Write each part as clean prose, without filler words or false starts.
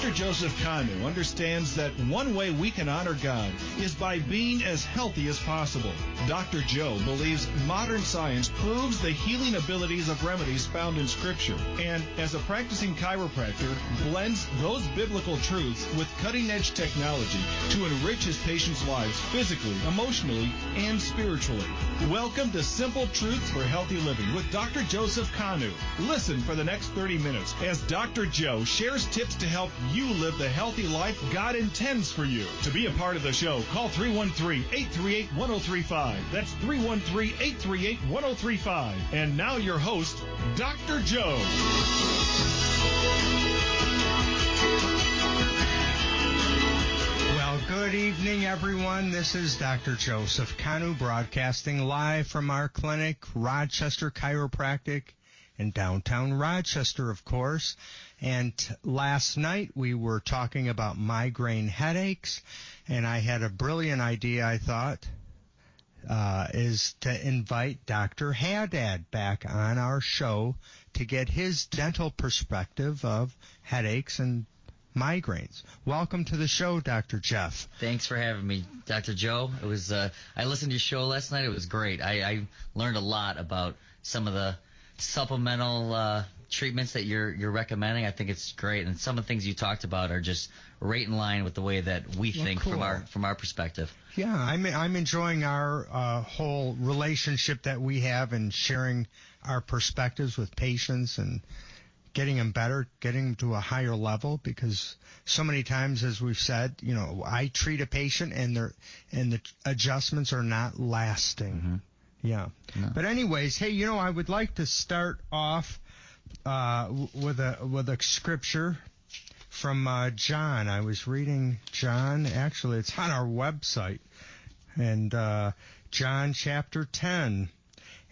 Dr. Joseph Kanu understands that one way we can honor God is by being as healthy as possible. Dr. Joe believes modern science proves the healing abilities of remedies found in Scripture, and as a practicing chiropractor, blends those biblical truths with cutting-edge technology to enrich his patients' lives physically, emotionally, and spiritually. Welcome to Simple Truths for Healthy Living with Dr. Joseph Kanu. Listen for the next 30 minutes as Dr. Joe shares tips to help you live the healthy life God intends for you. To be a part of the show, call 313-838-1035. That's 313-838-1035. And now your host, Dr. Joe. Well, good evening, everyone. This is Dr. Joseph Kanu broadcasting live from our clinic, Rochester Chiropractic, in downtown Rochester, of course. And last night we were talking about migraine headaches, and I had a brilliant idea, I thought, is to invite Dr. Haddad back on our show to get his dental perspective of headaches and migraines. Welcome to the show, Dr. Jeff. Thanks for having me, Dr. Joe. It was I listened to your show last night. It was great. I learned a lot about some of the supplemental treatments that you're recommending. I think it's great, and some of the things you talked about are just right in line with the way that we think cool. from our perspective. Yeah, I'm enjoying our whole relationship that we have and sharing our perspectives with patients and getting them better, getting them to a higher level, because so many times, as we've said, you know, I treat a patient and the adjustments are not lasting. Mm-hmm. Yeah. No. But anyways, hey, you know, I would like to start off with a scripture from John. I was reading John. Actually, it's on our website, and John chapter 10.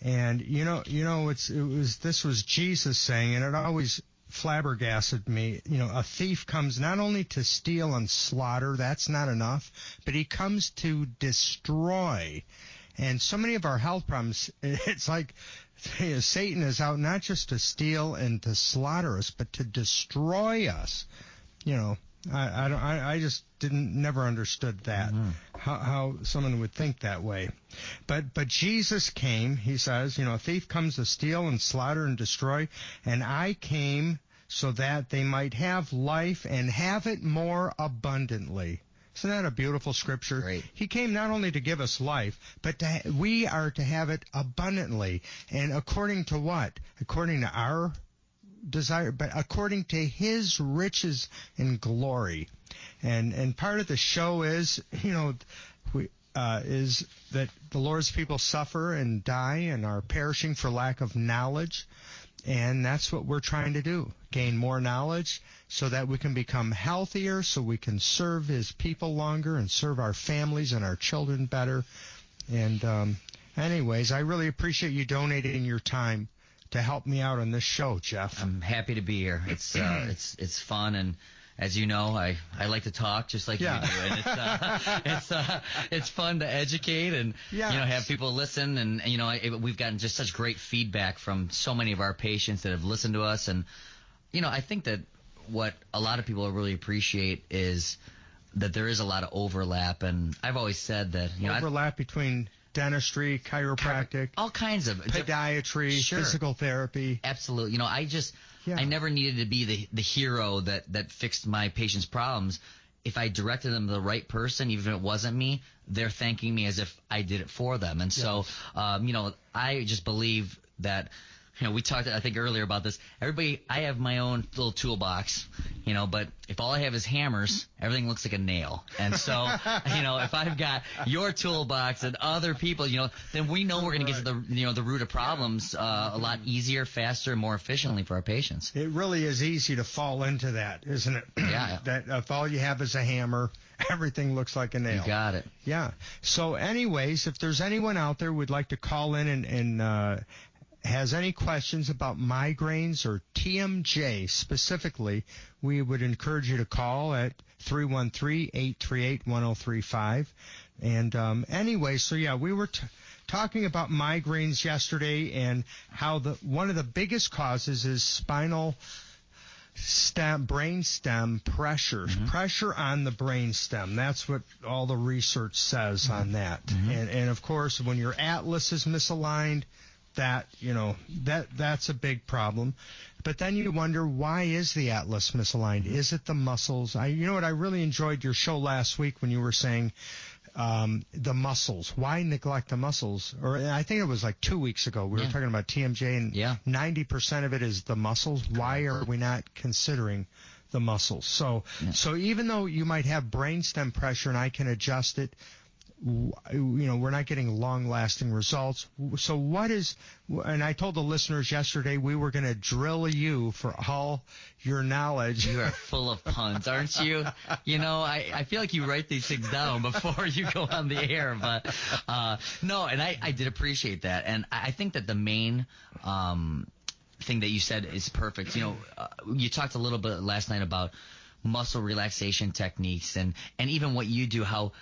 And this was Jesus saying, and it always flabbergasted me. You know, a thief comes not only to steal and slaughter, that's not enough, but he comes to destroy. And so many of our health problems, it's like Satan is out not just to steal and to slaughter us, but to destroy us. You know, I just never understood that, how someone would think that way. But Jesus came, he says, you know, a thief comes to steal and slaughter and destroy, and I came so that they might have life and have it more abundantly. Isn't that a beautiful scripture? Great. He came not only to give us life, but we are to have it abundantly. And according to what? According to our desire, but according to his riches and glory. And part of the show is, you know, is that the Lord's people suffer and die and are perishing for lack of knowledge. And that's what we're trying to do, gain more knowledge so that we can become healthier, so we can serve his people longer and serve our families and our children better. And anyways, I really appreciate you donating your time to help me out on this show, Jeff. I'm happy to be here. It's fun, and as you know, I like to talk just like you do, and it's fun to educate and have people listen, and we've gotten just such great feedback from so many of our patients that have listened to us, and I think that what a lot of people really appreciate is that there is a lot of overlap, and I've always said that overlap between dentistry, chiropractic, all kinds of podiatry, physical therapy. Absolutely. I never needed to be the hero that fixed my patient's problems. If I directed them to the right person, even if it wasn't me, they're thanking me as if I did it for them. And so, I just believe that, we talked, I think, earlier about this. I have my own little toolbox, but if all I have is hammers, everything looks like a nail. And so, if I've got your toolbox and other people, then we know we're going to get to the root of problems a lot easier, faster, and more efficiently for our patients. It really is easy to fall into that, isn't it? Yeah. That if all you have is a hammer, everything looks like a nail. You got it. Yeah. So anyways, if there's anyone out there who would like to call in and has any questions about migraines or TMJ specifically, we would encourage you to call at 313-838-1035. And anyway, so yeah, we were talking about migraines yesterday and how one of the biggest causes is spinal brain stem pressure, pressure on the brain stem. That's what all the research says on that. And of course, when your atlas is misaligned, that's a big problem. But then you wonder, why is the atlas misaligned? Is it the muscles? You know what? I really enjoyed your show last week when you were saying the muscles. Why neglect the muscles? Or I think it was like 2 weeks ago. We were talking about TMJ, and 90% of it is the muscles. Why are we not considering the muscles? So even though you might have brainstem pressure and I can adjust it, we're not getting long-lasting results. So what is, and I told the listeners yesterday we were going to drill you for all your knowledge. You are full of puns, aren't you? I feel like you write these things down before you go on the air, but no, and I did appreciate that. And I think that the main thing that you said is perfect. You talked a little bit last night about muscle relaxation techniques and even what you do, how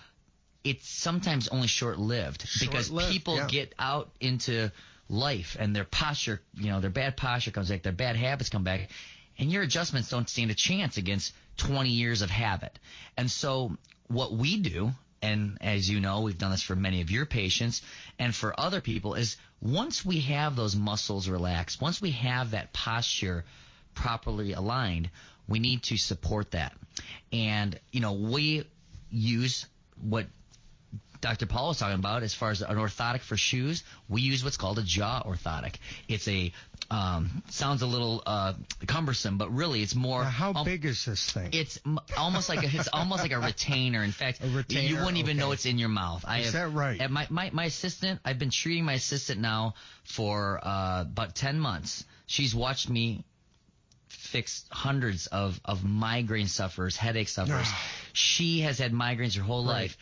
it's sometimes only short-lived because people get out into life and their posture, their bad posture comes back, their bad habits come back, and your adjustments don't stand a chance against 20 years of habit. And so what we do, and as you know, we've done this for many of your patients and for other people, is once we have those muscles relaxed, once we have that posture properly aligned, we need to support that. And, we use what Dr. Paul was talking about as far as an orthotic for shoes. We use what's called a jaw orthotic. It's sounds a little cumbersome, but really it's more. Now, how big is this thing? It's almost like a retainer. In fact, you wouldn't even know it's in your mouth. Is that right? At my assistant, I've been treating my assistant now for about 10 months. She's watched me fix hundreds of migraine sufferers, headache sufferers. She has had migraines her whole life.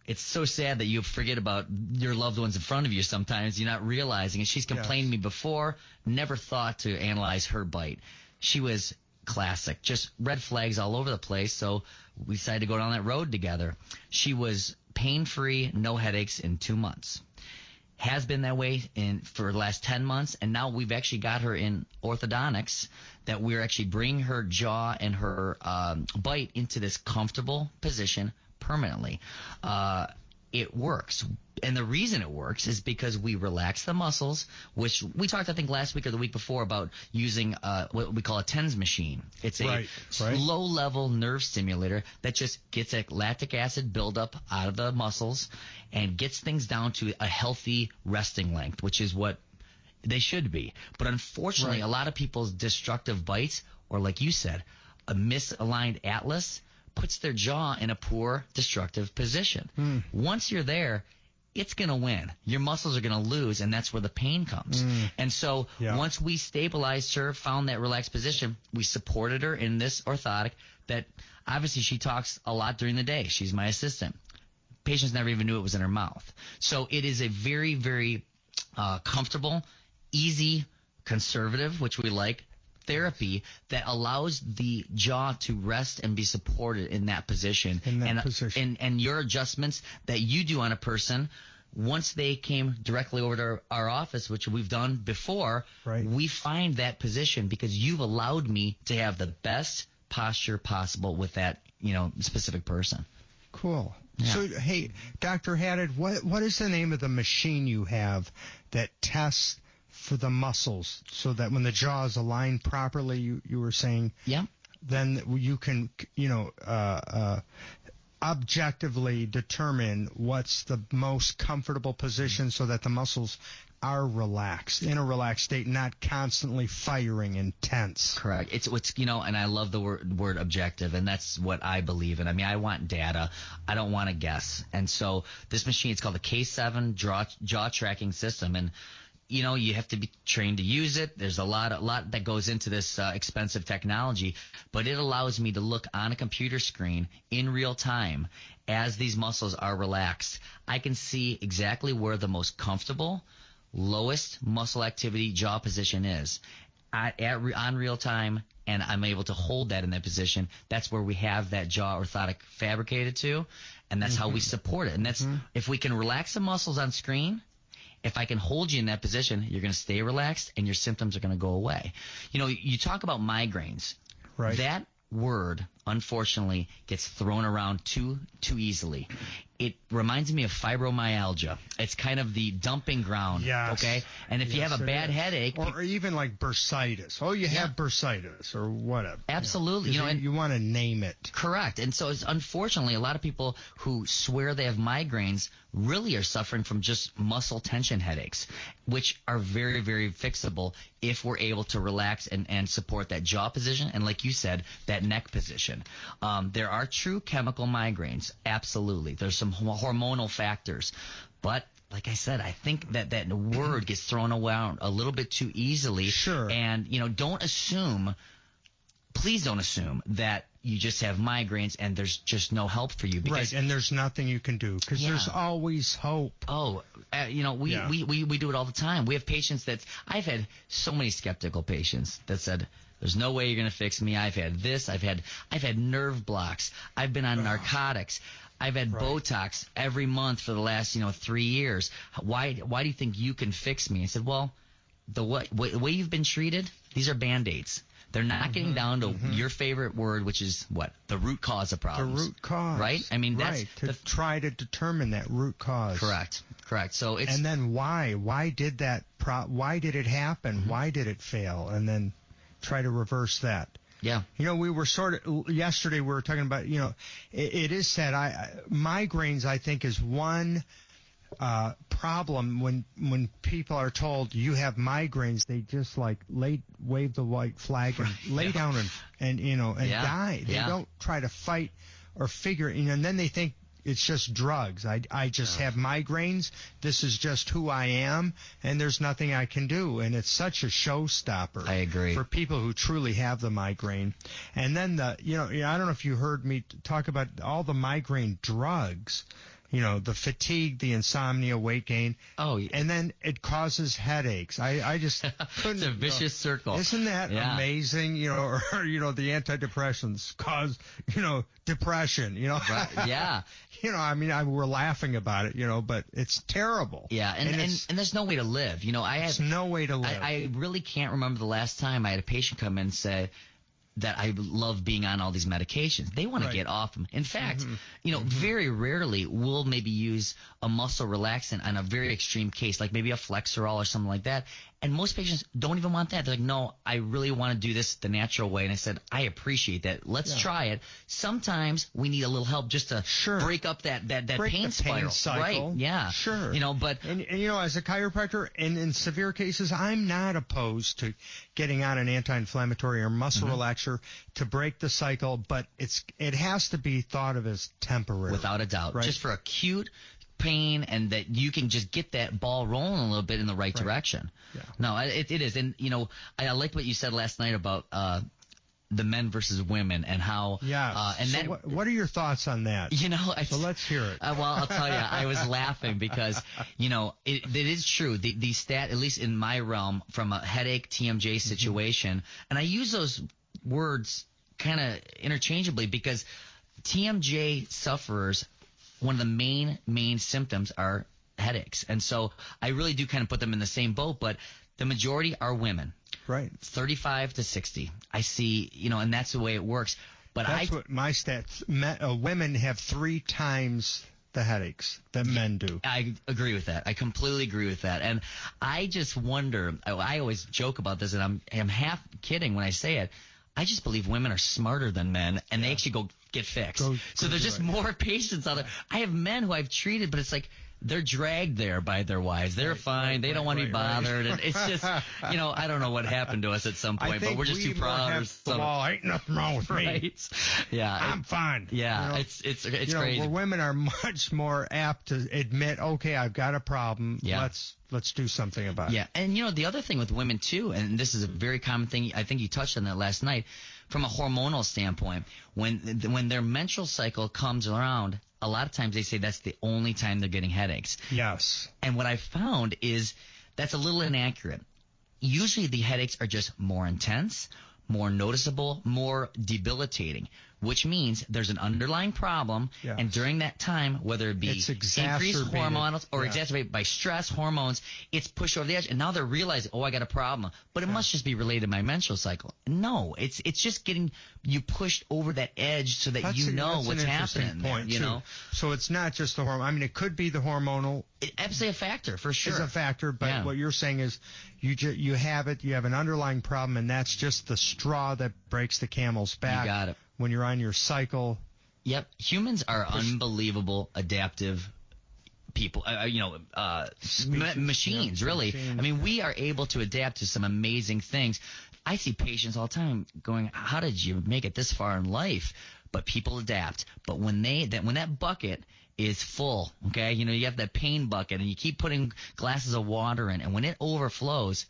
It's so sad that you forget about your loved ones in front of you sometimes. You're not realizing. And she's complained to me before, never thought to analyze her bite. She was classic, just red flags all over the place. So we decided to go down that road together. She was pain-free, no headaches in 2 months. Has been that way for the last 10 months. And now we've actually got her in orthodontics, that we're actually bringing her jaw and her bite into this comfortable position permanently. It works. And the reason it works is because we relax the muscles, which we talked, I think, last week or the week before about using what we call a TENS machine. It's a low-level nerve stimulator that just gets a lactic acid buildup out of the muscles and gets things down to a healthy resting length, which is what they should be. But unfortunately, a lot of people's destructive bites, or like you said, a misaligned atlas, puts their jaw in a poor, destructive position. Once you're there, it's going to win. Your muscles are going to lose, and that's where the pain comes. And so once we stabilized her, found that relaxed position, we supported her in this orthotic that obviously she talks a lot during the day. She's my assistant. Patients never even knew it was in her mouth. So it is a very, very comfortable, easy, conservative, which we like, therapy that allows the jaw to rest and be supported in that position. And your adjustments that you do on a person, once they came directly over to our office, which we've done before, we find that position because you've allowed me to have the best posture possible with that, specific person. Cool. Yeah. So, hey, Dr. Haddad, what is the name of the machine you have that tests for the muscles so that when the jaw is aligned properly, you were saying, then you can, objectively determine what's the most comfortable position so that the muscles are relaxed, in a relaxed state, not constantly firing and tense. Correct. It's what's, and I love the word objective, and that's what I believe in. I mean, I want data. I don't want to guess. And so this machine, it's called the K7 jaw tracking system, and you have to be trained to use it. There's a lot that goes into this expensive technology, but it allows me to look on a computer screen in real time as these muscles are relaxed. I can see exactly where the most comfortable, lowest muscle activity jaw position is on real time, and I'm able to hold that in that position. That's where we have that jaw orthotic fabricated to, and that's how we support it. And that's if we can relax the muscles on screen. If I can hold you in that position, you're going to stay relaxed and your symptoms are going to go away. You talk about migraines. Right. That word, unfortunately, gets thrown around too easily. It reminds me of fibromyalgia. It's kind of the dumping ground. Yes. Okay? And if you have a bad headache. Or even like bursitis. Oh, you have bursitis or whatever. Absolutely. You want to name it. Correct. And so it's unfortunately a lot of people who swear they have migraines really are suffering from just muscle tension headaches, which are very, very fixable if we're able to relax and support that jaw position and, like you said, that neck position. There are true chemical migraines. Absolutely. There's some hormonal factors. But like I said, I think that word gets thrown around a little bit too easily. Sure. And, please don't assume that you just have migraines and there's just no help for you. Right, and there's nothing you can do because there's always hope. Oh, we do it all the time. We have patients I've had so many skeptical patients that said, there's no way you're going to fix me. I've had this. I've had nerve blocks. I've been on narcotics. I've had Botox every month for the last 3 years. Why do you think you can fix me? I said, well, the way you've been treated, these are Band-Aids. They're not getting down to your favorite word, which is what? The root cause of problems. The root cause. Right? I mean, that's try to determine that root cause. Correct. So it's. And then why? Why did why did it happen? Why did it fail? And then try to reverse that. Yeah. We were yesterday we were talking about, it is said, migraines, I think, is one problem when people are told you have migraines, they just wave the white flag and lay down and die. They don't try to fight or figure, and then they think it's just drugs. I just have migraines. This is just who I am, and there's nothing I can do. And it's such a showstopper. I agree. For people who truly have the migraine. And then I don't know if you heard me talk about all the migraine drugs. The fatigue, the insomnia, weight gain. Oh, yeah. And then it causes headaches. I just couldn't. It's a vicious circle. Isn't that amazing? Or the antidepressants cause, depression, Right. Yeah. We're laughing about it, but it's terrible. Yeah. And there's no way to live. There's no way to live. I really can't remember the last time I had a patient come in and say that I love being on all these medications. They want to get off them. In fact, very rarely we'll maybe use a muscle relaxant on a very extreme case, like maybe a Flexerol or something like that. And most patients don't even want that. They're like, no, I really want to do this the natural way. And I said, I appreciate that. Let's try it. Sometimes we need a little help just to break up that pain spiral. Cycle. Right. Yeah. Sure. But and as a chiropractor, and in severe cases, I'm not opposed to getting on an anti-inflammatory or muscle relaxer to break the cycle, but it has to be thought of as temporary. Without a doubt. Right? Just for acute pain, and that you can just get that ball rolling a little bit in the right direction. Yeah. No, it is. And, I liked what you said last night about the men versus women and how. Yeah. What are your thoughts on that? So let's hear it. Well, I'll tell you, I was laughing because, it is true. The stat, at least in my realm, from a headache TMJ situation, and I use those words kind of interchangeably because TMJ sufferers, one of the main symptoms are headaches. And so I really do kind of put them in the same boat, but the majority are women. Right. 35 to 60. I see, and that's the way it works. But that's what my stats, women have 3 times the headaches that men do. I agree with that. I completely agree with that. And I just wonder, I always joke about this, and I'm half kidding when I say it. I just believe women are smarter than men, and they actually go get fixed. So there's just more patients out there. I have men who I've treated, but it's like they're dragged there by their wives. They're fine. They don't want to be bothered. And it's just, I don't know what happened to us at some point, but we're just too proud. Ain't nothing wrong with me. Yeah. I'm fine. Yeah. It's crazy. Where women are much more apt to admit, okay, I've got a problem. Yeah. Let's do something about it. Yeah. And, the other thing with women, too, and this is a very common thing, I think you touched on that last night, from a hormonal standpoint, when their menstrual cycle comes around, a lot of times they say that's the only time they're getting headaches. Yes. And what I found is that's a little inaccurate. Usually the headaches are just more intense, more noticeable, more debilitating, which means there's an underlying problem. Yes. And during that time, whether it be increased hormones or exacerbated by stress, hormones, it's pushed over the edge. And now they're realizing, I got a problem. But it must just be related to my menstrual cycle. No, it's just getting you pushed over that edge so that you know what's happening. Point, you know? So it's not just the hormone. I mean, it could be the hormonal. It's absolutely a factor, for sure. It's a factor, but what you're saying is you have an underlying problem, and that's just the straw that breaks the camel's back. You got it. When you're on your cycle. Yep. Humans are unbelievable adaptive people, machines, really. Machines. I mean, we are able to adapt to some amazing things. I see patients all the time going, how did you make it this far in life? But people adapt. But when that bucket is full, okay, you have that pain bucket and you keep putting glasses of water in, and when it overflows,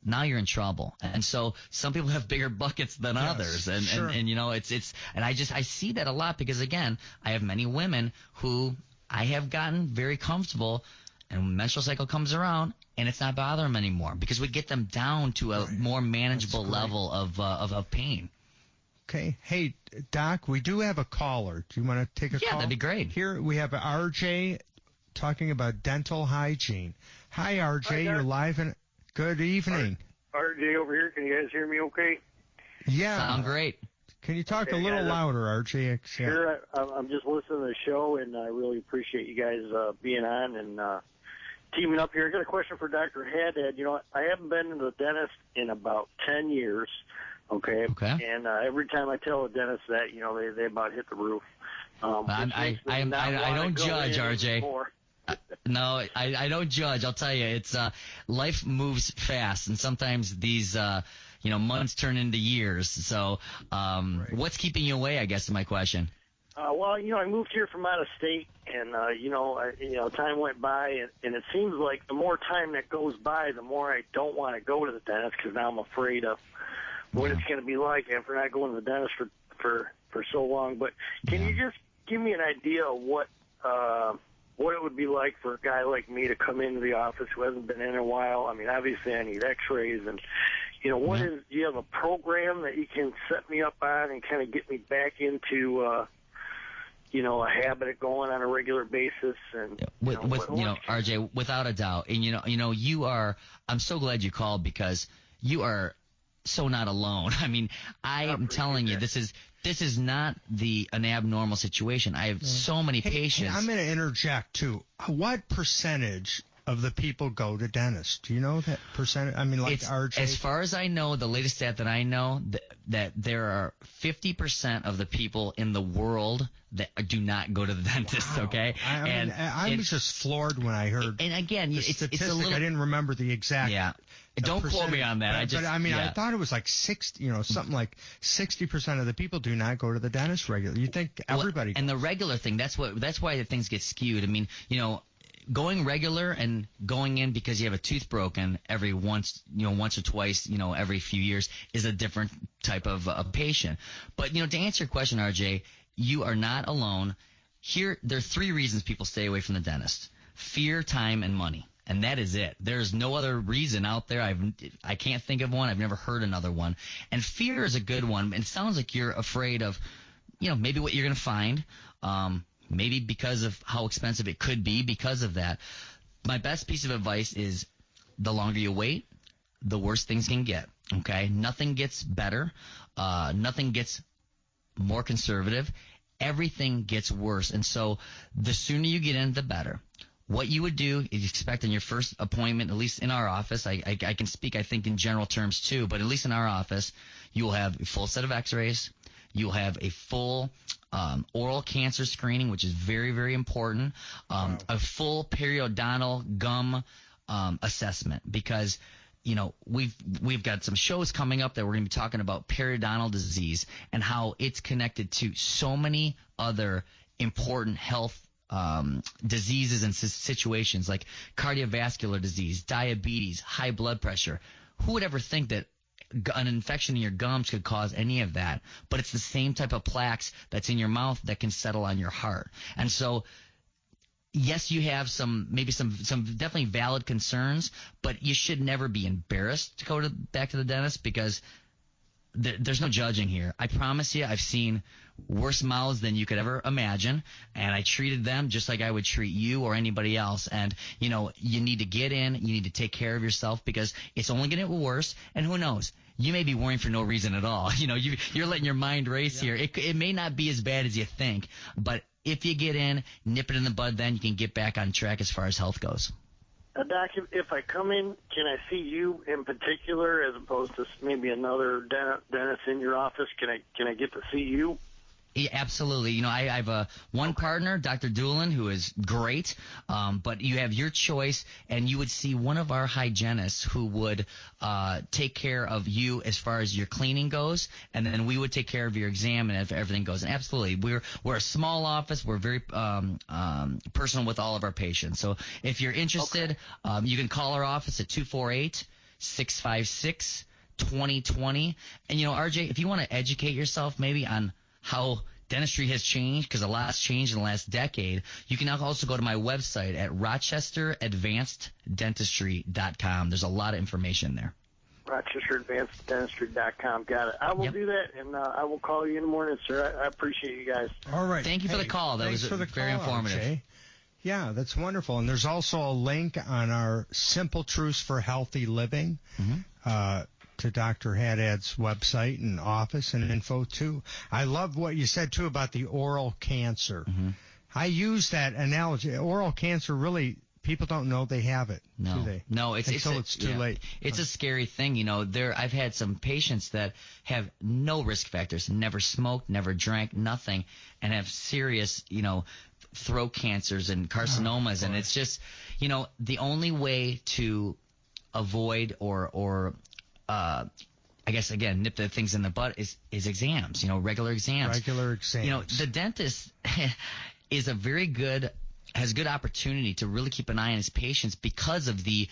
now you're in trouble. And so some people have bigger buckets than others. And, sure. and I see that a lot because, again, I have many women who I have gotten very comfortable, and when menstrual cycle comes around and it's not bothering them anymore because we get them down to a more manageable level of pain. Okay. Hey, Doc, we do have a caller. Do you want to take a call? Yeah, that'd be great. Here we have RJ talking about dental hygiene. Hi, RJ. Hi, you're live and good evening. RJ over here. Can you guys hear me okay? Yeah. Sound great. Can you talk a little louder, RJ? Sure. I'm just listening to the show, and I really appreciate you guys being on and teaming up here. I got a question for Dr. Haddad. I haven't been to the dentist in about 10 years. Okay. And every time I tell a dentist that, they about hit the roof. I don't judge, RJ. No, I don't judge. I'll tell you, it's life moves fast, and sometimes these months turn into years. So, what's keeping you away? I guess is my question. Well, I moved here from out of state, and time went by, and it seems like the more time that goes by, the more I don't want to go to the dentist because now I'm afraid of what it's going to be like after not going to the dentist for so long. But can you just give me an idea of what it would be like for a guy like me to come into the office who hasn't been in a while? I mean, obviously I need x-rays, and do you have a program that you can set me up on and kind of get me back into a habit of going on a regular basis? And RJ, without a doubt, and you are. I'm so glad you called because you are so not alone. I mean, I am telling you, this is not an abnormal situation. I have so many patients. Hey, I'm going to interject too. What percentage of the people go to dentists? Do you know that percentage? I mean, RJ? As far as I know, the latest stat that I know, that there are 50% of the people in the world that do not go to the dentist, okay? I was just floored when I heard and again, the it's a little, I didn't remember the exact don't quote me on that. I thought it was like 60, something like 60% of the people do not go to the dentist regularly. You think everybody and the regular thing, that's why things get skewed. I mean, going regular and going in because you have a tooth broken every once or twice, every few years is a different type of patient. But, to answer your question, RJ, you are not alone. Here, there are 3 reasons people stay away from the dentist: fear, time, and money. And that is it. There's no other reason out there. I can't think of one. I've never heard another one. And fear is a good one. It sounds like you're afraid of, maybe what you're going to find. Maybe because of how expensive it could be because of that. My best piece of advice is the longer you wait, the worse things can get, okay? Nothing gets better. Nothing gets more conservative. Everything gets worse. And so the sooner you get in, the better. What you would do is expect in your first appointment, at least in our office, I can speak, I think, in general terms too, but at least in our office, you will have a full set of x-rays. You'll have a full oral cancer screening, which is very, very important. A full periodontal gum assessment because, we've got some shows coming up that we're going to be talking about periodontal disease and how it's connected to so many other important health diseases and situations like cardiovascular disease, diabetes, high blood pressure. Who would ever think that an infection in your gums could cause any of that? But it's the same type of plaques that's in your mouth that can settle on your heart. And so, yes, you have some definitely valid concerns, but you should never be embarrassed to go back to the dentist because there's no judging here. I promise you, I've seen worse mouths than you could ever imagine, and I treated them just like I would treat you or anybody else. And, you know, you need to get in, you need to take care of yourself, because it's only going to get worse, and who knows? You may be worrying for no reason at all. You know, you're letting your mind race here. It may not be as bad as you think, but if you get in, nip it in the bud, then you can get back on track as far as health goes. Doc, if I come in, can I see you in particular as opposed to maybe another dentist in your office? Can I get to see you? Yeah, absolutely. You know, I have one partner, Dr. Doolin, who is great, but you have your choice, and you would see one of our hygienists who would take care of you as far as your cleaning goes, and then we would take care of your exam and if everything goes. And absolutely, we're a small office. We're very personal with all of our patients. So if you're interested, you can call our office at 248-656-2020. And, you know, RJ, if you want to educate yourself maybe on how dentistry has changed, because a lot's changed in the last decade, you can now also go to my website at RochesterAdvancedDentistry.com. There's a lot of information there. RochesterAdvancedDentistry.com. Got it. I will do that, and I will call you in the morning, sir. I appreciate you guys. All right. Thank you for the call. That was very informative. RJ. Yeah, that's wonderful. And there's also a link on our Simple Truths for Healthy Living. To Dr. Haddad's website and office and info, too. I love what you said, too, about the oral cancer. I use that analogy. Oral cancer, really, people don't know they have it, do they? No, it's too late. It's a scary thing. You know, I've had some patients that have no risk factors, never smoked, never drank, nothing, and have serious, you know, throat cancers and carcinomas. And it's just, you know, the only way to avoid or I guess, again, nip the things in the butt is exams, you know, regular exams. You know, the dentist has good opportunity to really keep an eye on his patients because of the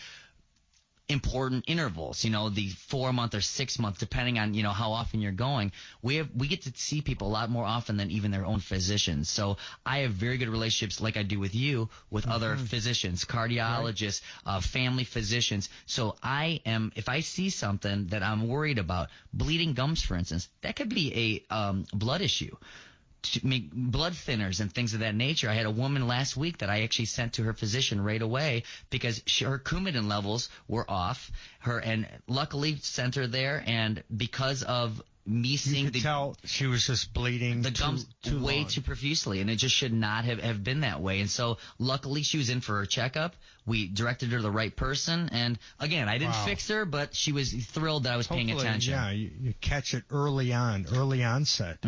important intervals, you know, the 4-month or 6-month, depending on, you know, how often you're going. We get to see people a lot more often than even their own physicians. So I have very good relationships, like I do with you, with other physicians, cardiologists, family physicians. So if I see something that I'm worried about, bleeding gums, for instance, that could be a blood issue. To make blood thinners and things of that nature. I had a woman last week that I actually sent to her physician right away because her Coumadin levels were off. And luckily sent her there, and because of me seeing tell she was just bleeding the gums way too profusely, and it just should not have been that way. And so luckily she was in for her checkup. We directed her to the right person, and again, I didn't fix her, but she was thrilled that I was paying attention. Yeah, you catch it early onset.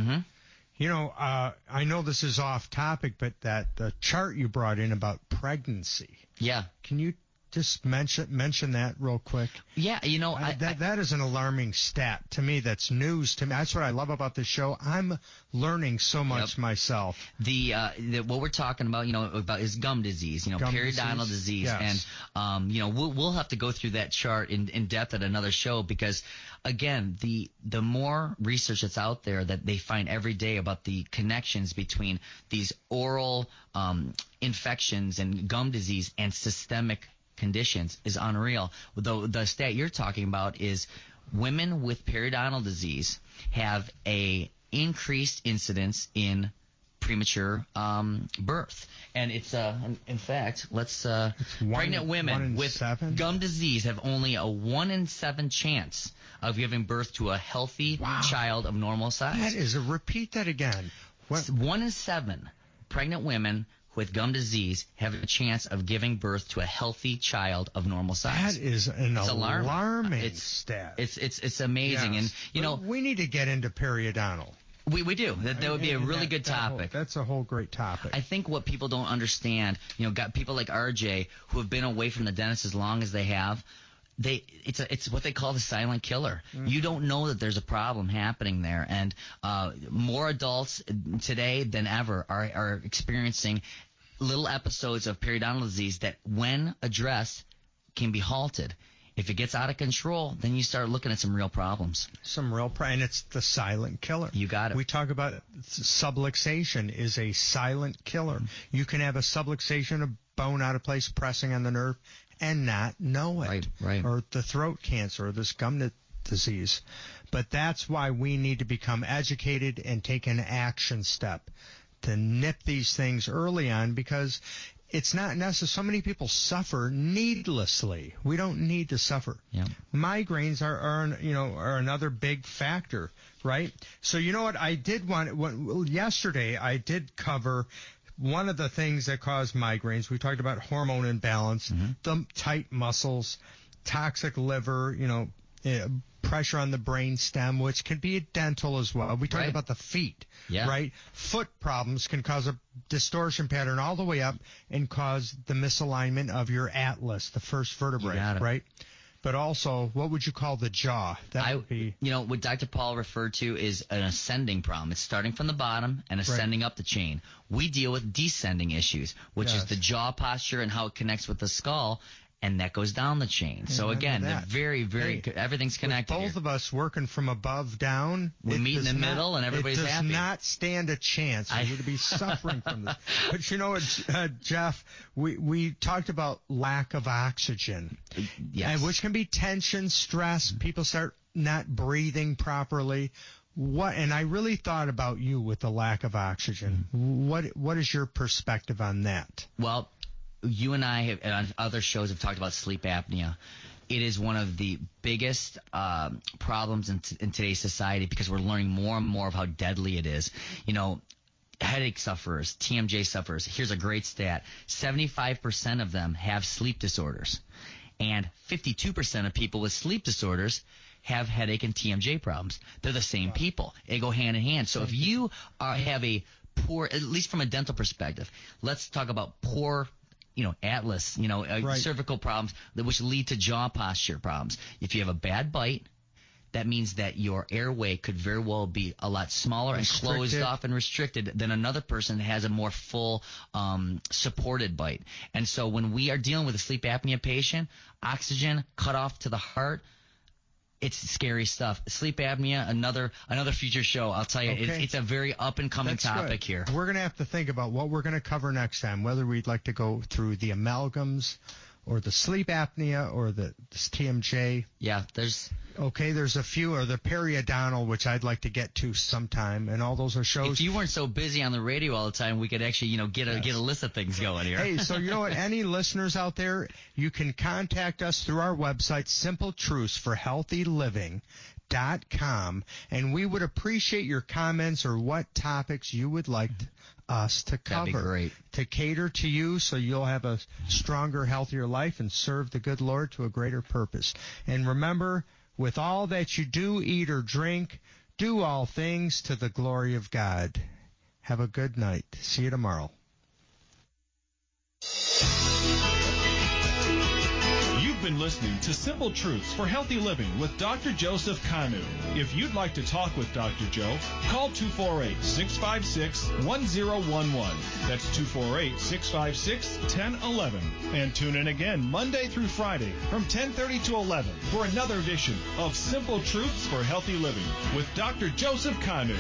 You know, I know this is off topic, but the chart you brought in about pregnancy. Yeah. Can you just mention that real quick? Yeah, you know, that is an alarming stat to me. That's news to me. That's what I love about this show. I'm learning so much myself. What we're talking about, you know, about is gum disease, you know, periodontal disease. Yes. And you know, we'll have to go through that chart in depth at another show, because again, the more research that's out there that they find every day about the connections between these oral infections and gum disease and systemic conditions is unreal. Though the stat you're talking about is women with periodontal disease have a increased incidence in premature birth, and it's in fact, pregnant women with gum disease have only a 1 in 7 chance of giving birth to a healthy child of normal size. Repeat that again. 1 in 7 pregnant women with gum disease have a chance of giving birth to a healthy child of normal size. That is an alarming stat. It's amazing. Yes. And you know, we need to get into periodontal. We do. That would be a really good topic. That's a whole great topic. I think what people don't understand, you know, got people like RJ who have been away from the dentist as long as they have. It's what they call the silent killer. You don't know that there's a problem happening there, and more adults today than ever are experiencing little episodes of periodontal disease that, when addressed, can be halted. If it gets out of control, then you start looking at some real problems. And it's the silent killer. You got it. We talk about subluxation is a silent killer. You can have a subluxation, a bone out of place, pressing on the nerve, and not know it. Right. Or the throat cancer or this gum disease. But that's why we need to become educated and take an action step to nip these things early on, because it's not necessary. So many people suffer needlessly. We don't need to suffer. Yeah. Migraines are another big factor, right? So you know what I did yesterday I did cover one of the things that cause migraines. We talked about hormone imbalance, the tight muscles, toxic liver, pressure on the brain stem, which can be dental as well. We talked about the feet, right? Foot problems can cause a distortion pattern all the way up and cause the misalignment of your atlas, the first vertebrae, right? But also, what would you call the jaw? That would be... what Dr. Paul referred to is an ascending problem. It's starting from the bottom and ascending up the chain. We deal with descending issues, which is the jaw posture and how it connects with the skull, and that goes down the chain. So again, they're very, very good. Everything's connected. Both of us working from above down. We meet in the middle, and everybody's happy. It does not stand a chance for you to be suffering from this. But you know what, Jeff? We talked about lack of oxygen, which can be tension, stress. People start not breathing properly. And I really thought about you with the lack of oxygen. What is your perspective on that? Well, you and I have, on other shows, have talked about sleep apnea. It is one of the biggest problems in today's society, because we're learning more and more of how deadly it is. Headache sufferers, TMJ sufferers. Here's a great stat. 75% of them have sleep disorders. And 52% of people with sleep disorders have headache and TMJ problems. They're the same people. They go hand in hand. So if you have a poor, at least from a dental perspective, let's talk about poor atlas, cervical problems which lead to jaw posture problems. If you have a bad bite, that means that your airway could very well be a lot smaller and closed off and restricted than another person that has a more full, supported bite. And so when we are dealing with a sleep apnea patient, oxygen cut off to the heart, it's scary stuff. Sleep apnea, another future show. I'll tell you, it's a very up-and-coming topic here. We're going to have to think about what we're going to cover next time, whether we'd like to go through the amalgams or the sleep apnea or the TMJ. Yeah, there's a few, or the periodontal, which I'd like to get to sometime, and all those are shows. If you weren't so busy on the radio all the time, we could actually, get a list of things going here. Hey, so you know what? Any listeners out there, you can contact us through our website, simpletruthsforhealthyliving.com, and we would appreciate your comments or what topics you would like us to cover. That'd be great. To cater to you so you'll have a stronger, healthier life and serve the good Lord to a greater purpose. And remember, with all that you do, eat, or drink, do all things to the glory of God. Have a good night. See you tomorrow. You've been listening to Simple Truths for Healthy Living with Dr. Joseph Kanu. If you'd like to talk with Dr. Joe, call 248-656-1011. That's 248-656-1011. And tune in again Monday through Friday from 10:30 to 11 for another edition of Simple Truths for Healthy Living with Dr. Joseph Kanu.